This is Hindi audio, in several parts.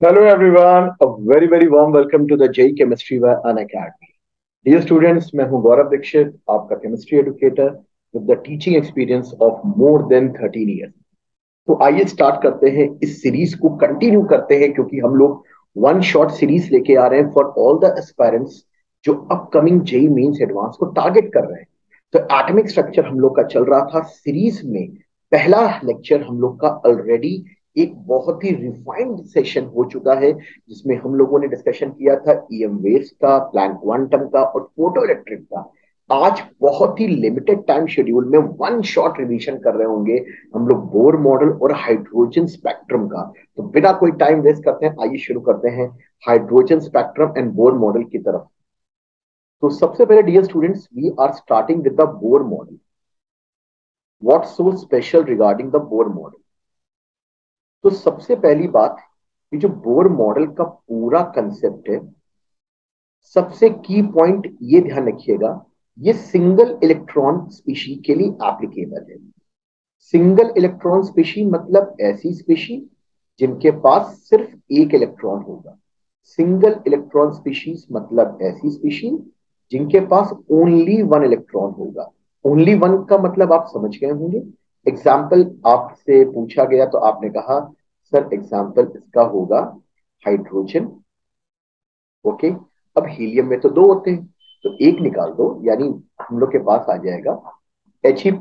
Hello everyone, a very warm welcome to the JEE Chemistry by Unacademy. Dear students, मैं हूं गौरव दीक्षित, आपका chemistry educator with the teaching experience of more than 13 years. तो आइए स्टार्ट करते हैं, इस सीरीज को कंटिन्यू करते हैं क्योंकि हम लोग वन शॉट सीरीज लेके आ रहे हैं फॉर ऑल द एस्पायरेंट्स जो अपकमिंग जेई मेंस एडवांस को टारगेट कर रहे हैं। तो एटॉमिक स्ट्रक्चर हम लोग का चल रहा था सीरीज में। पहला लेक्चर हम लोग का ऑलरेडी एक बहुत ही रिफाइंड सेशन हो चुका है, जिसमें हम लोगों ने डिस्कशन किया था ईएम वेव्स का, प्लैंक क्वांटम का और फोटो इलेक्ट्रिक का। आज बहुत ही लिमिटेड टाइम शेड्यूल में वन शॉट रिवीजन कर रहे होंगे हम लोग बोर मॉडल और हाइड्रोजन स्पेक्ट्रम का। तो बिना कोई टाइम वेस्ट करते हैं, आइए शुरू करते हैं hydrogen spectrum and Bohr model की तरफ। तो सबसे पहले dear students, we are starting with the Bohr model. What so special regarding the Bohr model? तो सबसे पहली बात, ये जो बोर मॉडल का पूरा कंसेप्ट है, सबसे की पॉइंट ये ध्यान रखिएगा, ये सिंगल इलेक्ट्रॉन स्पीशी के लिए एप्लीकेबल है। सिंगल इलेक्ट्रॉन स्पीशी मतलब ऐसी स्पीशी जिनके पास सिर्फ एक इलेक्ट्रॉन होगा। सिंगल इलेक्ट्रॉन स्पीशीज मतलब ऐसी स्पीशीज जिनके पास ओनली वन इलेक्ट्रॉन होगा। ओनली वन का मतलब आप समझ गए होंगे। एग्जाम्पल आपसे पूछा गया तो आपने कहा सर एग्जाम्पल इसका होगा हाइड्रोजन। ओके, अब हीलियम में तो दो होते हैं, तो एक निकाल दो, यानी हम लोग के पास आ जाएगा He+।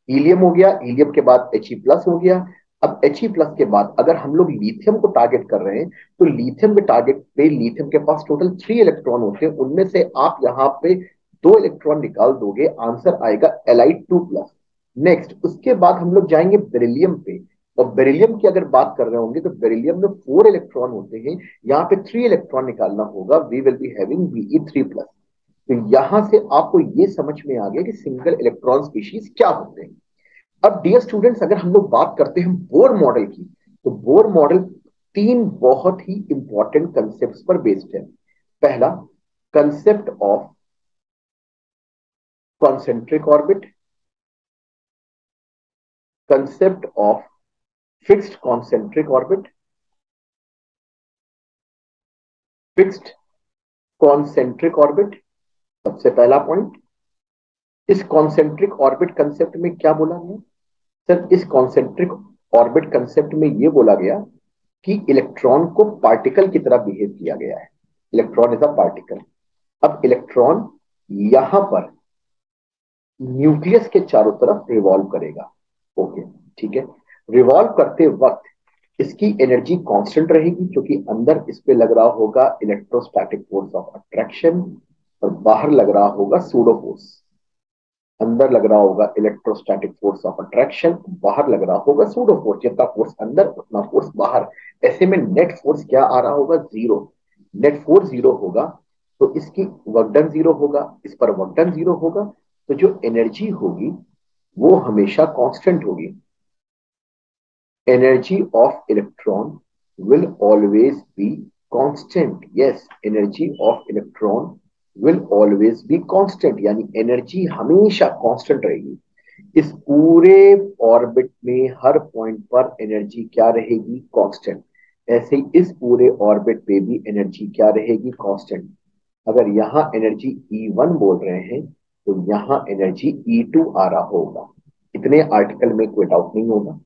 हीलियम हो गया, हीलियम के बाद He+ हो गया। अब He+ के बाद अगर हम लोग लिथियम को टारगेट कर रहे हैं, तो लिथियम के टारगेट पे लिथियम के पास टोटल 3 इलेक्ट्रॉन होते हैं, उनमें से आप यहाँ पे 2 इलेक्ट्रॉन निकाल दोगे, आंसर आएगा Li2+। नेक्स्ट उसके बाद हम लोग जाएंगे बेरिलियम पे। और बेरिलियम की अगर बात कर रहे होंगे तो बेरिलियम में 4 इलेक्ट्रॉन होते हैं, यहाँ पे 3 इलेक्ट्रॉन निकालना होगा, we will be having Be3+। तो यहां से आपको ये समझ में आ गया कि सिंगल इलेक्ट्रॉन स्पीशीज क्या होते हैं। अब डियर स्टूडेंट्स, अगर हम लोग बात करते हैं बोर मॉडल की, तो बोर मॉडल 3 बहुत ही इंपॉर्टेंट कंसेप्ट पर बेस्ड है। पहला, concept of concentric orbit, concept of fixed concentric orbit, fixed concentric orbit, सबसे पहला पॉइंट। इस कॉन्सेंट्रिक ऑर्बिट कंसेप्ट में क्या बोला गया? सर इस कॉन्सेंट्रिक ऑर्बिट कंसेप्ट में यह बोला गया कि इलेक्ट्रॉन को पार्टिकल की तरह बिहेव किया गया है। Electron is a particle. अब इलेक्ट्रॉन यहां पर न्यूक्लियस के चारों तरफ रिवॉल्व करेगा। ओके, ठीक है। रिवॉल्व करते वक्त इसकी एनर्जी कांस्टेंट रहेगी, क्योंकि अंदर इस पे लग रहा होगा इलेक्ट्रोस्टैटिक फोर्स ऑफ अट्रैक्शन और बाहर लग रहा होगा सूडो फोर्स। अंदर लग रहा होगा इलेक्ट्रोस्टैटिक फोर्स ऑफ अट्रैक्शन, बाहर लग रहा होगा सूडो फोर्स। जितना फोर्स अंदर उतना फोर्स बाहर। ऐसे में नेट फोर्स क्या आ रहा होगा? जीरो। नेट फोर्स जीरो होगा तो इसकी वर्क डन जीरो होगा, इस पर वर्क डन जीरो होगा, तो जो एनर्जी होगी वो हमेशा कांस्टेंट होगी। Energy of electron will always be constant. Yes, energy of electron will always be constant, यानी एनर्जी हमेशा कांस्टेंट रहेगी। इस पूरे ऑर्बिट में हर पॉइंट पर एनर्जी क्या रहेगी? कांस्टेंट। ऐसे ही इस पूरे ऑर्बिट पे भी एनर्जी क्या रहेगी? कांस्टेंट। अगर यहाँ एनर्जी E1 बोल रहे हैं तो यहाँ एनर्जी E2 आ रहा होगा। इतने आर्टिकल में कोई डाउट नहीं होगा।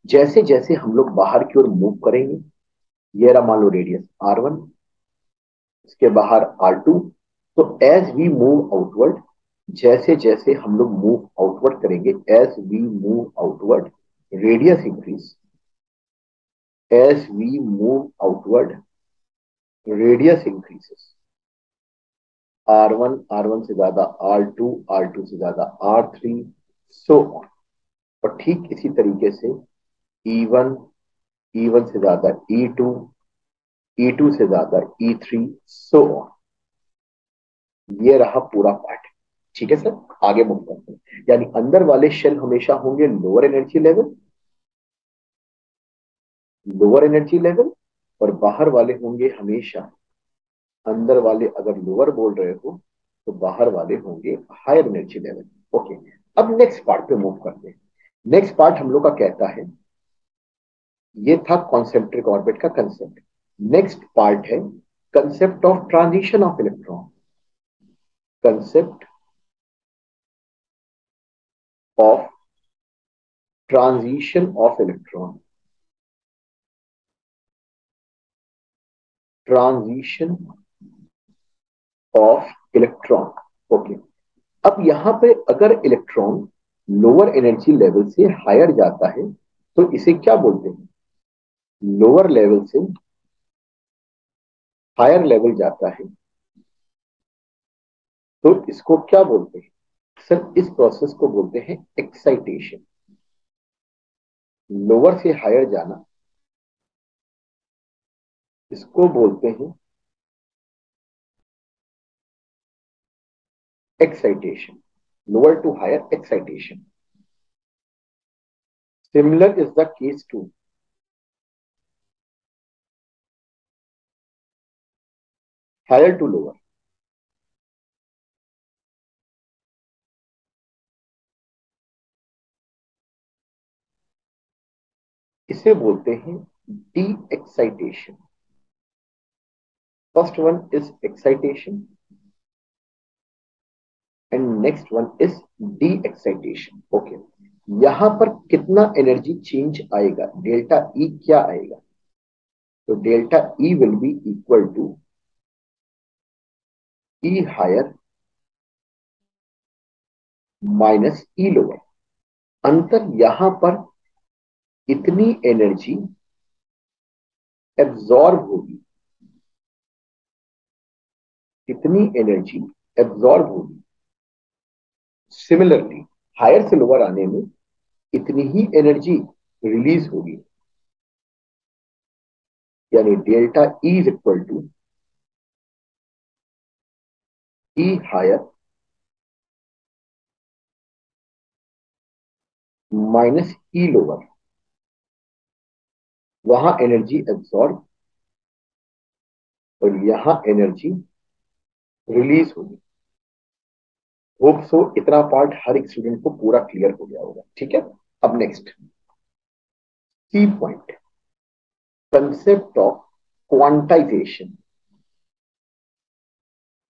जैसे जैसे हम लोग बाहर की ओर मूव करेंगे, ये रहा मान लो रेडियस R1, इसके बाहर R2, तो एज वी मूव आउटवर्ड, जैसे जैसे हम लोग मूव आउटवर्ड करेंगे, as we move outward radius increase, as we move outward radius increases. R1 से ज्यादा R2 से ज्यादा R3, सो ऑन। और ठीक इसी तरीके से E1 से ज्यादा E2 से ज्यादा E3, सो ऑन। ये रहा पूरा पार्ट। ठीक है सर, आगे मूव करते हैं। यानी अंदर वाले शेल हमेशा होंगे lower energy level, lower energy level, और बाहर वाले होंगे हमेशा, अंदर वाले अगर लोअर बोल रहे हो तो बाहर वाले होंगे हायर एनर्जी लेवल। ओके, अब नेक्स्ट पार्ट पे मूव करते हैं। नेक्स्ट पार्ट हम लोग का कहता है, ये था कॉन्सेंट्रिक ऑर्बिट का कंसेप्ट। नेक्स्ट पार्ट है concept of transition of electron. Concept of transition of electron. Transition of electron. Okay. अब यहां पे अगर इलेक्ट्रॉन लोअर एनर्जी लेवल से हायर जाता है तो इसे क्या बोलते हैं? लोअर लेवल से हायर लेवल जाता है तो इसको क्या बोलते हैं? सर इस प्रोसेस को बोलते हैं एक्साइटेशन। लोअर से हायर जाना, इसको बोलते हैं excitation. Lower to higher excitation. Similar is the case to higher to lower. इसे बोलते हैं de excitation. First one is excitation and next one is de excitation. Okay. यहां पर कितना एनर्जी चेंज आएगा? डेल्टा ई क्या आएगा? तो delta E will be equal to E higher minus E lower. अंतर यहां पर इतनी एनर्जी एब्जॉर्ब होगी, इतनी एनर्जी एब्जॉर्ब होगी। सिमिलरली हायर से लोअर आने में इतनी ही एनर्जी रिलीज होगी, यानी delta E is equal to E higher minus E lower. वहां एनर्जी एब्जॉर्ब और यहां एनर्जी रिलीज होगी। होप सो इतना पार्ट हर एक स्टूडेंट को पूरा क्लियर हो गया होगा। ठीक है। अब नेक्स्ट की पॉइंट, कंसेप्ट ऑफ क्वांटाइजेशन।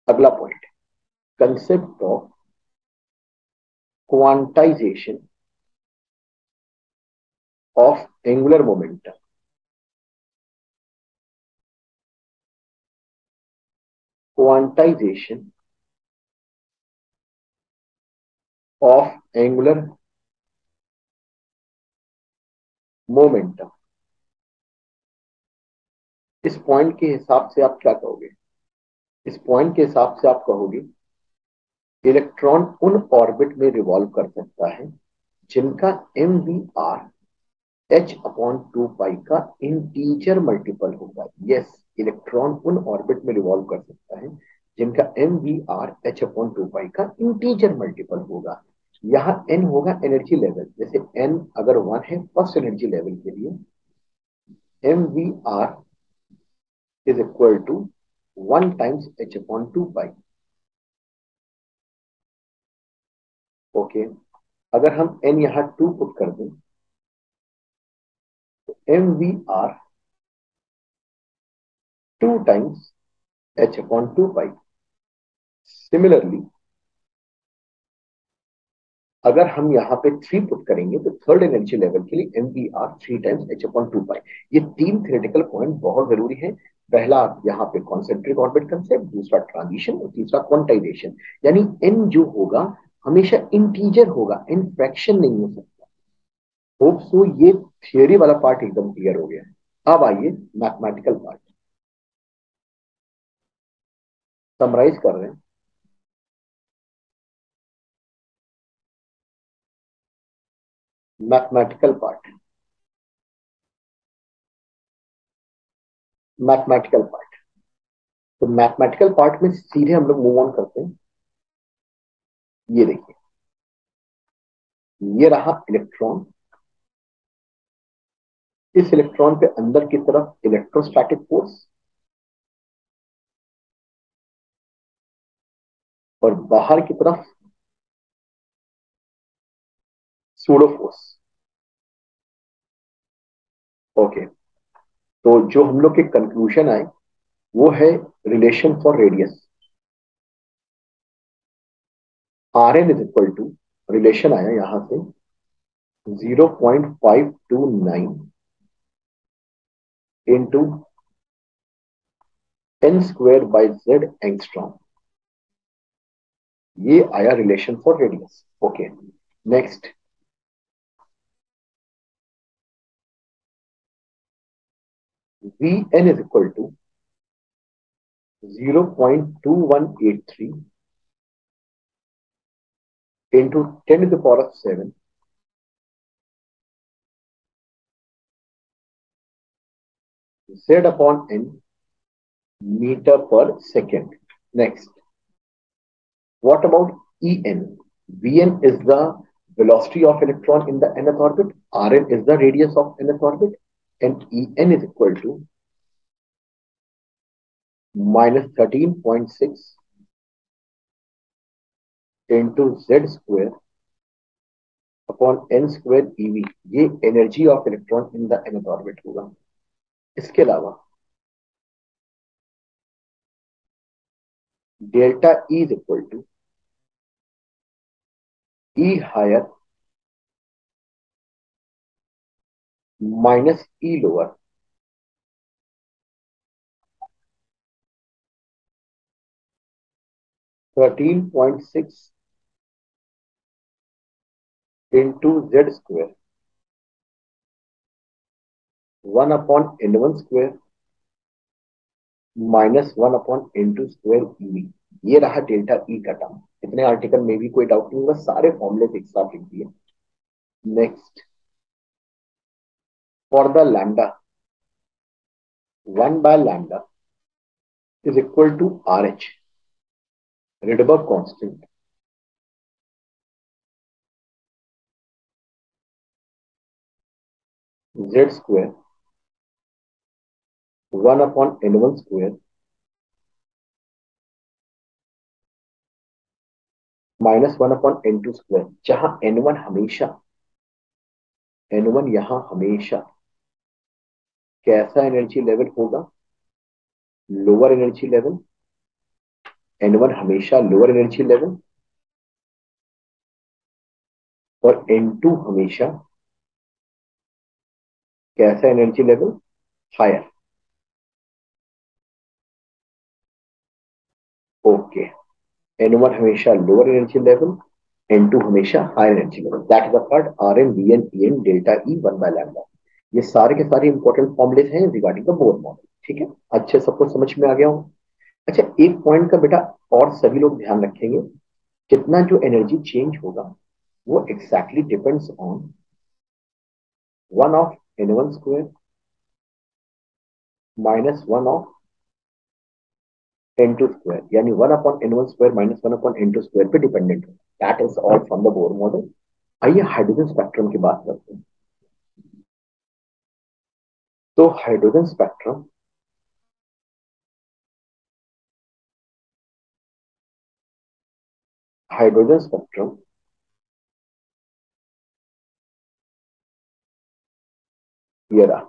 अगला point, concept of quantization of angular momentum. Quantization of angular momentum. इस पॉइंट के हिसाब से आप क्या कहोगे? इस पॉइंट के हिसाब से आप कहोगे इलेक्ट्रॉन उन ऑर्बिट में रिवॉल्व कर सकता है जिनका M we R H upon two pi का इंटीजर मल्टीपल होगा। यस, इलेक्ट्रॉन उन ऑर्बिट में रिवॉल्व कर सकता है जिनका M we R H upon two pi का इंटीजर मल्टीपल होगा। यहाँ एन होगा एनर्जी लेवल। जैसे एन अगर वन है फर्स्ट एनर्जी लेवल के लिए, M we R is equal to one times H upon two pi. Okay. अगर हम एन यहाँ टू पुट कर दें तो m we r two times H upon two pi. Similarly अगर हम यहाँ पे थ्री पुट करेंगे तो थर्ड एनर्जी लेवल के लिए M we R three times H upon two pi. ये तीन थ्योरेटिकल पॉइंट बहुत जरूरी है। पहला यहाँ पे कॉन्सेंट्रिक ऑर्बिट कंसेप्ट, दूसरा ट्रांजिशन और तीसरा क्वांटाइजेशन। यानी एन जो होगा हमेशा इंटीजर होगा, इन फ्रैक्शन नहीं हो सकता। होप सो ये थियोरी वाला पार्ट एकदम क्लियर हो गया है। अब आइए मैथमेटिकल पार्ट, समराइज कर रहे हैं। Mathematical part, mathematical part. तो मैथमेटिकल पार्ट में सीधे हम लोग मूव ऑन करते हैं। ये देखिए, ये रहा इलेक्ट्रॉन। इस इलेक्ट्रॉन पे अंदर की तरफ इलेक्ट्रोस्टैटिक फोर्स और बाहर की तरफ सूडो फोर्स। ओके। तो जो हम लोग के कंक्लूजन आए वो है relation for radius. R n is equal to, relation आया यहां से 0.529 into n square by Z angstrom. ये आया relation for radius. Okay, next v n is equal to 0.2183 into 10 to the power of 7 z upon n meter per second. Next, what about En? Vn is the velocity of electron in the nth orbit. Rn is the radius of nth orbit. And En is equal to minus 13.6 into z square upon n square ev। ये energy of electron in the nth orbit होगा। इसके अलावा delta E is equal to E higher minus E lower, 13.6 into Z square 1/n1 square -1/n2 square eV. ये रहा डेल्टा ई का टर्म। इतने आर्टिकल में भी कोई डाउट नहीं होगा, सारे फॉर्मूले एक साथ लिख दिए। Next, for the lambda 1/λ is equal to R H, Rydberg constant, Z square 1/n1 square -1/n2 square. जहां एन वन यहां हमेशा कैसा एनर्जी लेवल होगा? Lower energy level. N one हमेशा लोअर एनर्जी लेवल और एन टू हमेशा कैसा energy level? Higher. Okay, N one हमेशा lower energy level, N two हमेशा higher energy level. That is the part R N V N E N delta E 1/λ। ये सारे के सारे इंपॉर्टेंट फॉर्मुलेस हैं रिगार्डिंग द बोर मॉडल। ठीक है, अच्छे सबको समझ में आ गया हो? अच्छा, एक पॉइंट का बेटा और सभी लोग ध्यान रखेंगे, कितना जो एनर्जी चेंज होगा वो exactly depends on 1/n1 square -1/n2 square, यानी 1/n1 स्क्वायर -1/n2 स्क्वायर पे डिपेंडेंट है। That is all from the Bohr model. आइए हाइड्रोजन स्पेक्ट्रम की बात करते हैं। तो हाइड्रोजन स्पेक्ट्रम ये रहा।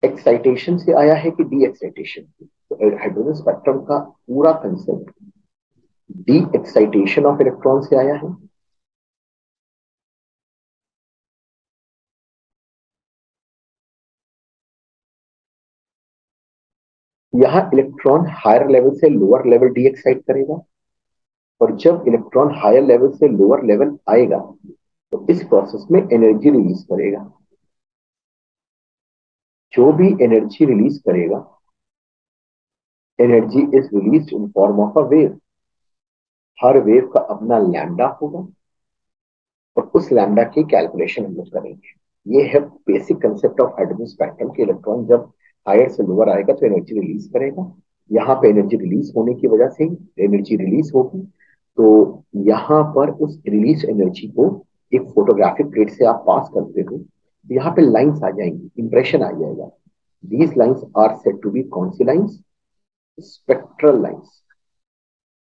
एक्साइटेशन से आया है कि डी एक्साइटेशन? तो हाइड्रोजन स्पेक्ट्रम का पूरा concept D excitation of electron से आया है। यहां इलेक्ट्रॉन हायर लेवल से लोअर लेवल डी एक्साइट करेगा, और जब इलेक्ट्रॉन हायर लेवल से लोअर लेवल आएगा तो इस प्रोसेस में एनर्जी रिलीज करेगा। जो भी एनर्जी रिलीज करेगा, energy is release in form of a wave. Her wave का अपना लैम्डा होगा और उस लैम्डा की कैलकुलेशन हम लोग करेंगे। ये है basic concept of hydrogen spectrum के इलेक्ट्रॉन जब हायर से लोअर आएगा तो एनर्जी रिलीज करेगा। यहाँ पे एनर्जी रिलीज होने की वजह से एनर्जी रिलीज होगी, तो यहाँ पर उस रिलीज एनर्जी को एक फोटोग्राफिक प्लेट से आप पास करते हो तो यहाँ पे लाइंस आ जाएंगी, इंप्रेशन आ जाएगा। These lines are said to be कौन सी लाइंस? Spectral lines.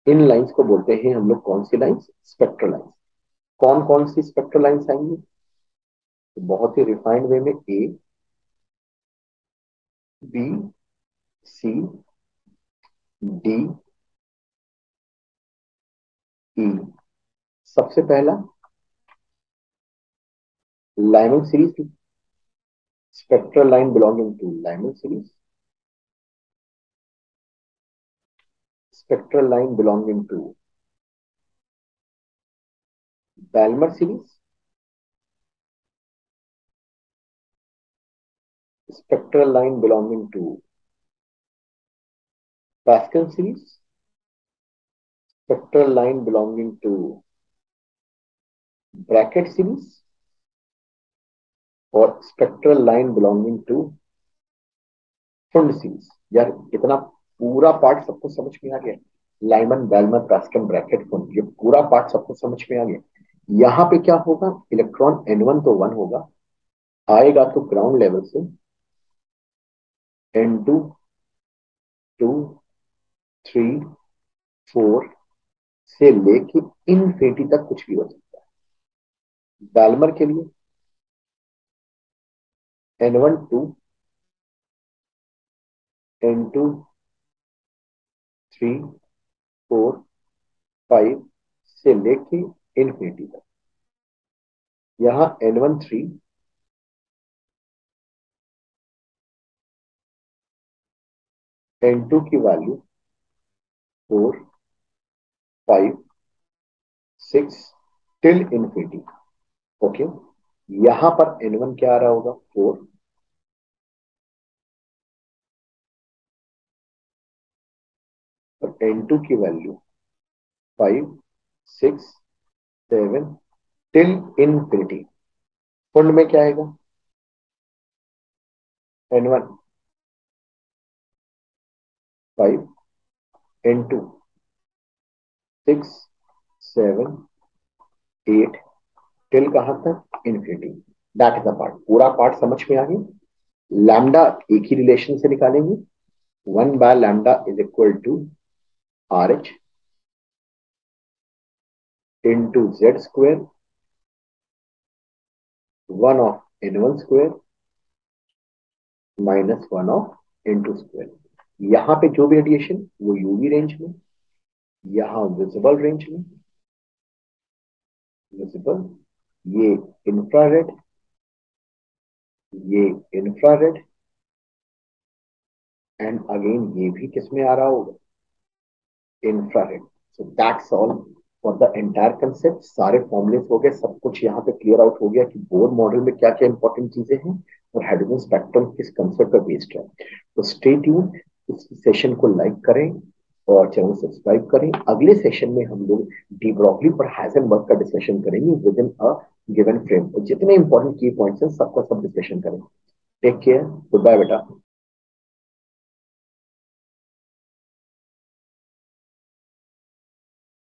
इन लाइंस को बोलते हैं हम लोग कौन सी लाइंस? Spectral lines. कौन कौन सी स्पेक्ट्रल लाइंस आएंगी? तो बहुत ही रिफाइंड वे में ए, बी, सी, डी, ई। सबसे पहला Lyman series, spectral line belonging to Lyman series, spectral line belonging to Balmer series, spectral line belonging to Pascal series, spectral line belonging to Bracket series, और spectral line belonging to Pfund series. यार इतना पूरा पार्ट सबको समझ में आ गया? Lyman, Balmer, Paschen, Brackett, Pfund, ये पूरा पार्ट सबको समझ में आ गया। यहाँ पे क्या होगा, इलेक्ट्रॉन N1 तो 1 होगा, आएगा तो ग्राउंड लेवल से N2, 2, 3, 4 से लेके इनफिनिटी तक कुछ भी हो सकता है। बैलमर के लिए N1, 2, N2, 3, 4, 5 से लेके इनफिनिटी तक। यहाँ N1, 3, N2 की वैल्यू 4, 5, 6 टिल इनफिनिटी। ओके, यहां पर N1 क्या आ रहा होगा, 4, और N2 की वैल्यू 5, 6, 7 टिल इनफिनिटी। फुंड में क्या आएगा, N1, 5, N2, 6, 7, 8 टिल कहां तक, infinity. That is the part, पूरा पार्ट समझ में आ गया। लैम्डा एक ही रिलेशन से निकालेंगे, 1/λ is equal to RH into Z square 1 of N1 square minus 1 of N2 square. यहां पे जो भी रेडिएशन वो यूवी रेंज में, यहां विजिबल रेंज में, विजिबल, ये इंफ्रारेड, ये इंफ्रारेड, एंड अगेन ये भी किसमें आ रहा होगा, infrared. So that's all for the entire concept. सारे फॉर्मुलेस हो गए, सब कुछ यहाँ पे क्लियर आउट हो गया कि बोर मॉडल में क्या क्या इंपॉर्टेंट चीजें हैं और हाइड्रोजन स्पेक्ट्रम किस कंसेप्ट पर बेस्ड है। तो स्टे ट्यून, इस सेशन को लाइक करें और चैनल सब्सक्राइब करें। अगले सेशन में हम लोग डी ब्रॉगली पर हाइजेनबर्ग का डिस्कशन करेंगे with in a given frame. जितने इंपॉर्टेंट की पॉइंट्स हैं सबका सब डिस्कशन करेंगे। टेक केयर, गुड बाय बेटा।